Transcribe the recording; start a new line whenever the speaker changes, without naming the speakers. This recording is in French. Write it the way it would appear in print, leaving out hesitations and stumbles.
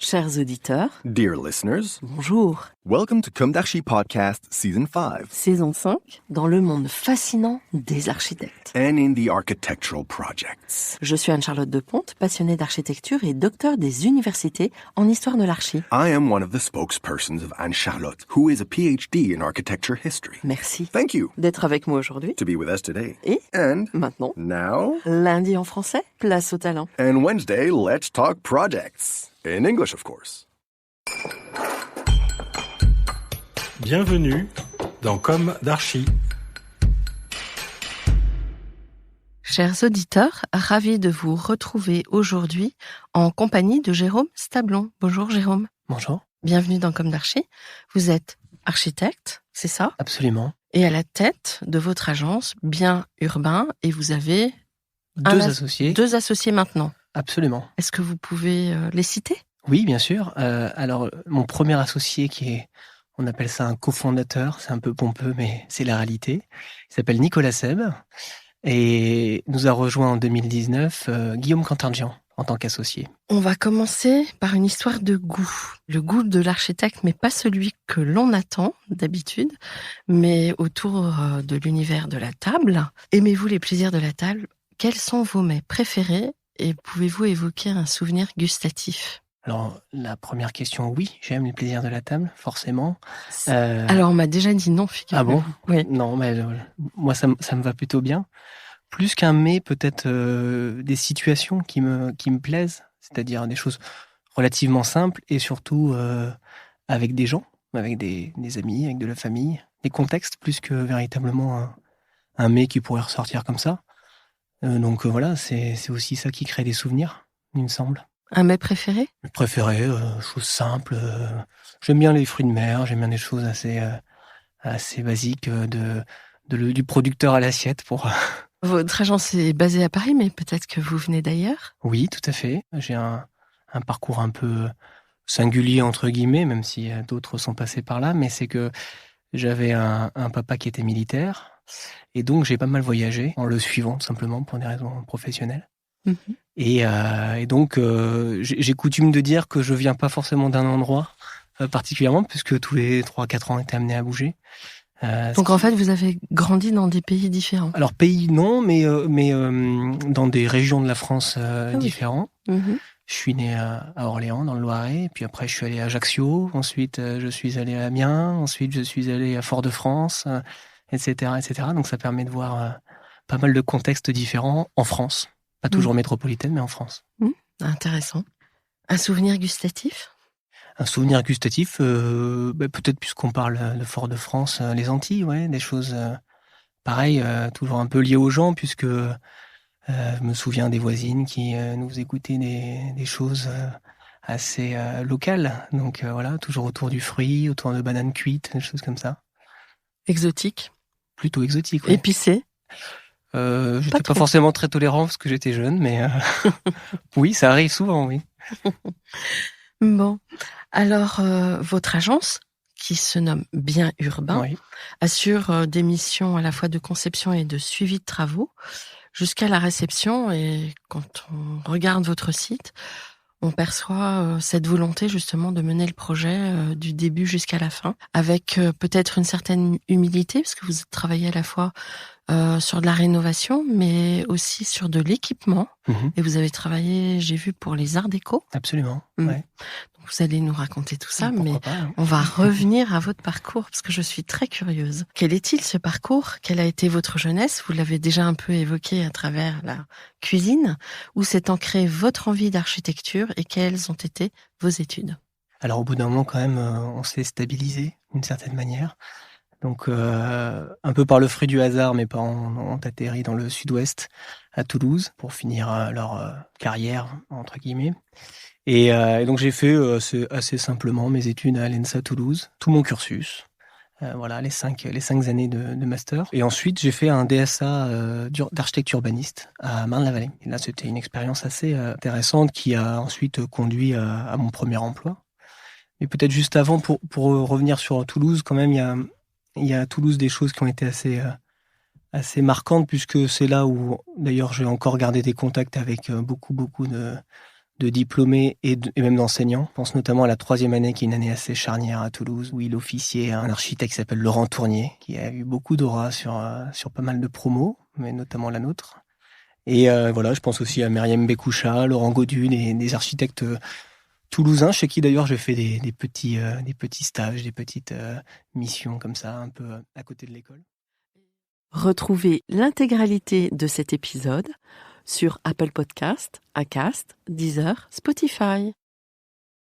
Chers auditeurs,
Dear listeners,
bonjour.
welcome to Comme d'Archi Podcast Season 5
Saison 5, dans le monde fascinant des architectes.
and in the architectural projects.
Je suis Anne-Charlotte Deponte, passionnée d'architecture et docteur des universités en histoire de l'archi.
I am one of the spokespersons of Anne-Charlotte, who is a PhD in architecture history.
Merci
Thank you
d'être avec moi aujourd'hui.
to be with us today.
Et
And
maintenant,
now,
lundi en français, place au talent.
and Wednesday, let's talk projects. In English, of course.
Bienvenue dans Comme d'Archi.
Chers auditeurs, ravi de vous retrouver aujourd'hui en compagnie de Jérôme Stablon. Bonjour Jérôme.
Bonjour.
Bienvenue dans Comme d'Archi. Vous êtes architecte, c'est ça ?
Absolument.
Et à la tête de votre agence Bien Urbain, et vous avez
Deux associés.
deux associés maintenant.
Absolument.
Est-ce que vous pouvez les citer ?
Oui, bien sûr. Alors, mon premier associé on appelle ça un cofondateur, c'est un peu pompeux, mais c'est la réalité. Il s'appelle Nicolas Seb et nous a rejoint en 2019 Guillaume Cantargian en tant qu'associé.
On va commencer par une histoire de goût. Le goût de l'architecte, mais pas celui que l'on attend d'habitude, mais autour de l'univers de la table. Aimez-vous les plaisirs de la table ? Quels sont vos mets préférés et pouvez-vous évoquer un souvenir gustatif ?
Alors, la première question, oui, j'aime les plaisirs de la table, forcément.
Alors, on m'a déjà dit non, figurez-vous.
Ah bon ?
Oui.
Non, mais moi, ça me va plutôt bien. Plus qu'un mets, peut-être des situations qui me plaisent, c'est-à-dire des choses relativement simples et surtout avec des gens, avec des amis, avec de la famille, des contextes plus que véritablement un mets qui pourrait ressortir comme ça. Donc voilà, c'est aussi ça qui crée des souvenirs, il me semble.
Un mets préféré ?
Mes préférés, choses simples. J'aime bien les fruits de mer, j'aime bien des choses assez basiques du producteur à l'assiette pour.
Votre agence est basée à Paris, mais peut-être que vous venez d'ailleurs ?
Oui, tout à fait. J'ai un parcours un peu singulier entre guillemets, même si d'autres sont passés par là, mais c'est que j'avais un papa qui était militaire et donc j'ai pas mal voyagé en le suivant tout simplement pour des raisons professionnelles.
Mm-hmm.
Et donc, j'ai coutume de dire que je viens pas forcément d'un endroit particulièrement, puisque tous les 3-4 ans, j'étais amené à bouger.
Donc en fait, vous avez grandi dans des pays différents ?
Alors, pays, non, mais dans des régions de la France différents.
Mm-hmm.
Je suis né à Orléans, dans le Loiret, puis après, je suis allé à Ajaccio, ensuite, je suis allé à Amiens, ensuite, je suis allé à Fort-de-France, etc., etc. Donc, ça permet de voir pas mal de contextes différents en France. Pas toujours métropolitaine, mais en France.
Intéressant. Un souvenir gustatif ?
Un souvenir gustatif, peut-être puisqu'on parle de Fort-de-France, les Antilles, ouais, des choses pareilles, toujours un peu liées aux gens, puisque je me souviens des voisines qui nous faisaient goûter des choses assez locales. Donc voilà, toujours autour du fruit, autour de bananes cuites, des choses comme ça.
Exotique ?
Plutôt exotique, ouais.
Épicé ?
J'étais pas forcément très tolérant parce que j'étais jeune, mais oui, ça arrive souvent, oui.
Bon, alors votre agence, qui se nomme Bien Urbain,
Oui.
assure des missions à la fois de conception et de suivi de travaux jusqu'à la réception. Et quand on regarde votre site, on perçoit cette volonté justement de mener le projet du début jusqu'à la fin, avec peut-être une certaine humilité, parce que vous travaillez à la fois sur de la rénovation, mais aussi sur de l'équipement.
Mm-hmm.
Et vous avez travaillé, j'ai vu, pour les Arts Déco.
Absolument,
Mm.
ouais.
Donc vous allez nous raconter tout ça, mais
pas, hein.
on va revenir à votre parcours, parce que je suis très curieuse. Quel est-il ce parcours ? Quelle a été votre jeunesse ? Vous l'avez déjà un peu évoqué à travers la cuisine. Où s'est ancrée votre envie d'architecture et quelles ont été vos études ?
Alors au bout d'un moment quand même, on s'est stabilisé d'une certaine manière. Donc un peu par le fruit du hasard, mes parents ont atterri dans le sud-ouest, à Toulouse, pour finir leur carrière, entre guillemets. Et donc j'ai fait assez simplement mes études à l'ENSA Toulouse, tout mon cursus. Voilà, les cinq années de master. Et ensuite, j'ai fait un DSA d'architecte urbaniste à Marne-la-Vallée. Et là, c'était une expérience assez intéressante qui a ensuite conduit à mon premier emploi. Mais peut-être juste avant, pour revenir sur Toulouse, quand même, il y a à Toulouse des choses qui ont été assez marquantes, puisque c'est là où, d'ailleurs, j'ai encore gardé des contacts avec beaucoup de diplômés et même d'enseignants. Je pense notamment à la 3e année, qui est une année assez charnière à Toulouse, où il officiait un architecte qui s'appelle Laurent Tournier, qui a eu beaucoup d'aura sur pas mal de promos, mais notamment la nôtre. Et voilà, je pense aussi à Myriam Bécoucha, Laurent Godu, des architectes toulousains, chez qui d'ailleurs j'ai fait des petits stages, des petites missions comme ça, un peu à côté de l'école.
Retrouvez l'intégralité de cet épisode sur Apple Podcast, Acast, Deezer, Spotify.